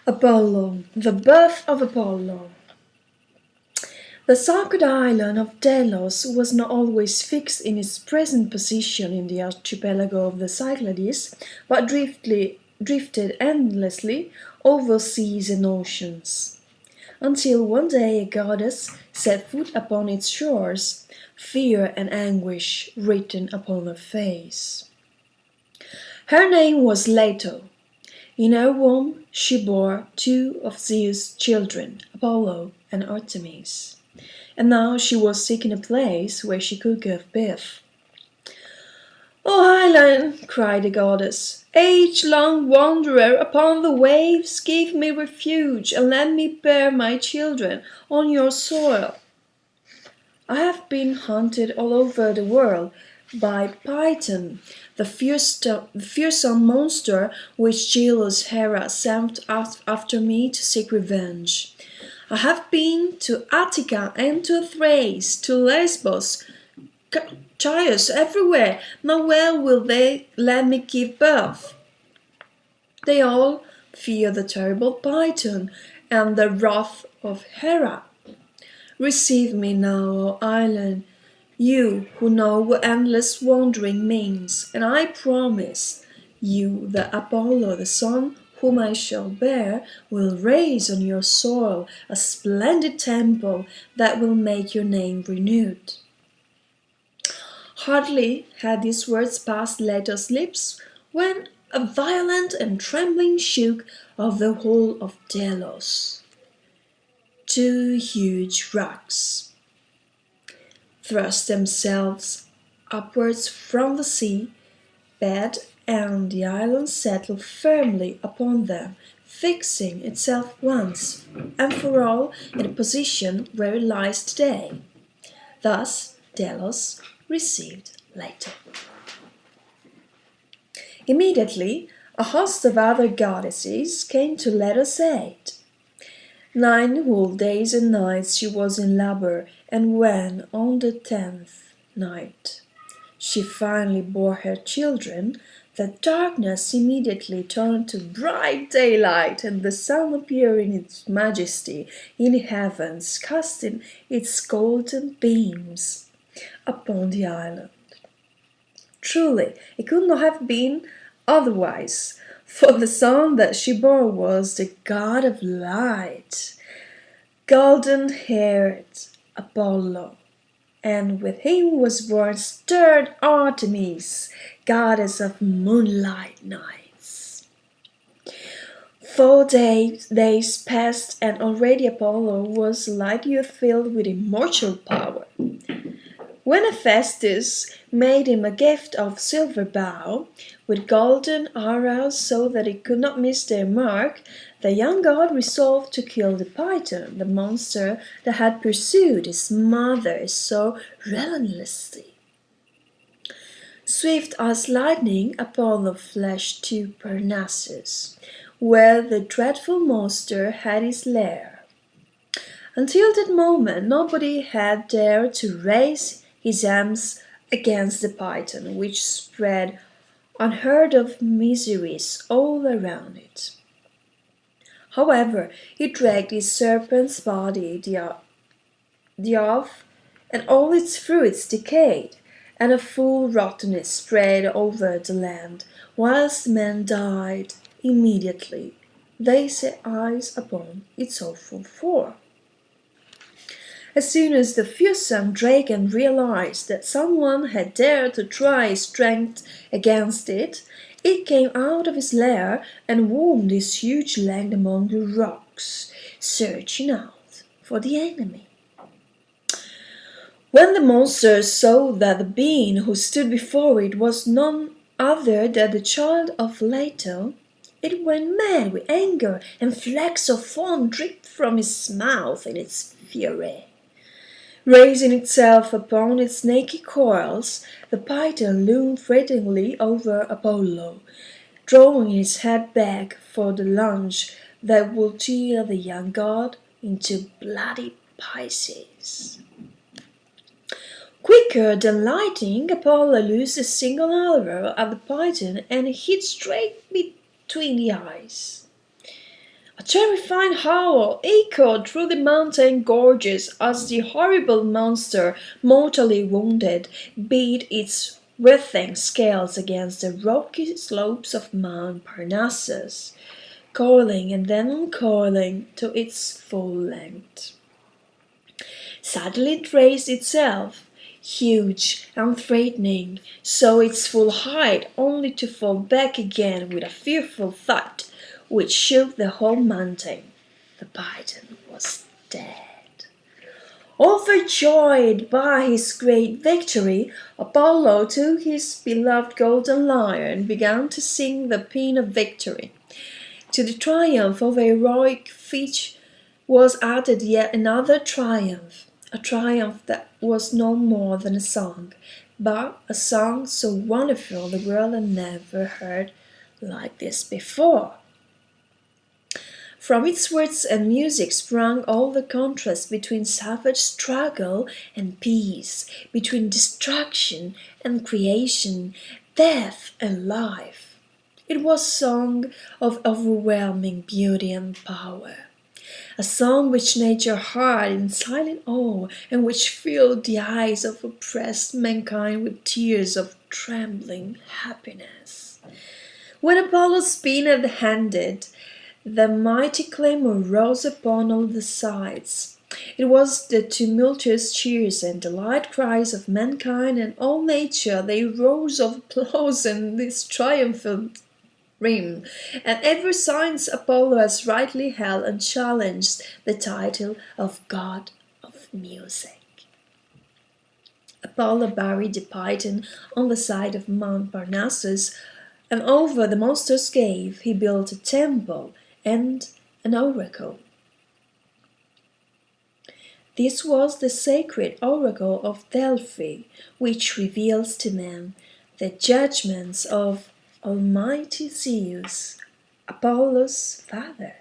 Apollo, the birth of Apollo. The sacred island of Delos was not always fixed in its present position in the archipelago of the Cyclades, but drifted endlessly over seas and oceans. Until one day a goddess set foot upon its shores, fear and anguish written upon her face. Her name was Leto. In her womb she bore two of Zeus' children, Apollo and Artemis. And now she was seeking a place where she could give birth. "O island," cried the goddess, "age-long wanderer upon the waves, give me refuge and let me bear my children on your soil. I have been hunted all over the world by Python, the fearsome monster which jealous Hera sent after me to seek revenge. I have been to Attica and to Thrace, to Lesbos, Chios, everywhere. Nowhere will they let me give birth. They all fear the terrible Python and the wrath of Hera. Receive me now, O island, you who know what endless wandering means, and I promise you that Apollo, the son whom I shall bear, will raise on your soil a splendid temple that will make your name renewed." Hardly had these words passed Leto's lips when a violent and trembling shook of the whole of Delos. Two huge rocks thrust themselves upwards from the sea bed, and the island settled firmly upon them, fixing itself once and for all in the position where it lies today. Thus Delos received Leto. Immediately a host of other goddesses came to Leto's aid. 9 whole days and nights she was in labor, and when on the 10th night she finally bore her children, the darkness immediately turned to bright daylight, and the sun appeared in its majesty in the heavens, casting its golden beams upon the island. Truly, it could not have been otherwise, for the son that she bore was the god of light, golden-haired Apollo, and with him was born stern Artemis, goddess of moonlight nights. 4 days passed, and already Apollo was like youth filled with immortal power. When Hephaestus made him a gift of silver bow, with golden arrows so that it could not miss their mark, the young god resolved to kill the Python, the monster that had pursued his mother so relentlessly. Swift as lightning, Apollo flashed to Parnassus, where the dreadful monster had his lair. Until that moment, nobody had dared to raise his arms against the Python, which spread unheard of miseries all around it. However, it dragged its serpent's body, the earth, and all its fruits decayed, and a full rottenness spread over the land, whilst men died immediately they set eyes upon its awful form. As soon as the fearsome dragon realized that someone had dared to try his strength against it, it came out of its lair and wound its huge length among the rocks, searching out for the enemy. When the monster saw that the being who stood before it was none other than the child of Leto, it went mad with anger, and flecks of foam dripped from its mouth in its fury. Raising itself upon its snaky coils, the Python loomed threateningly over Apollo, drawing his head back for the lunge that would tear the young god into bloody pieces. Quicker than lightning, Apollo loosed a single arrow at the Python and hit straight between the eyes. A terrifying howl echoed through the mountain gorges as the horrible monster, mortally wounded, beat its writhing scales against the rocky slopes of Mount Parnassus, coiling and then uncoiling to its full length. Suddenly it raised itself, huge and threatening, saw its full height only to fall back again with a fearful thud which shook the whole mountain. The python was dead. Overjoyed by his great victory, Apollo took his beloved golden lyre and began to sing the paean of victory. To the triumph of a heroic feat was added yet another triumph, a triumph that was no more than a song, but a song so wonderful the world had never heard like this before. From its words and music sprang all the contrast between savage struggle and peace, between destruction and creation, death and life. It was a song of overwhelming beauty and power, a song which nature heard in silent awe and which filled the eyes of oppressed mankind with tears of trembling happiness. When Apollo's paean had ended, the mighty clamor rose upon all the sides. It was the tumultuous cheers and delight cries of mankind and all nature. They rose of applause in this triumphant rim, and ever since Apollo has rightly held and challenged the title of God of Music. Apollo buried the python on the side of Mount Parnassus, and over the monster's cave he built a temple and an oracle. This was the sacred oracle of Delphi, which reveals to man the judgments of Almighty Zeus, Apollo's father.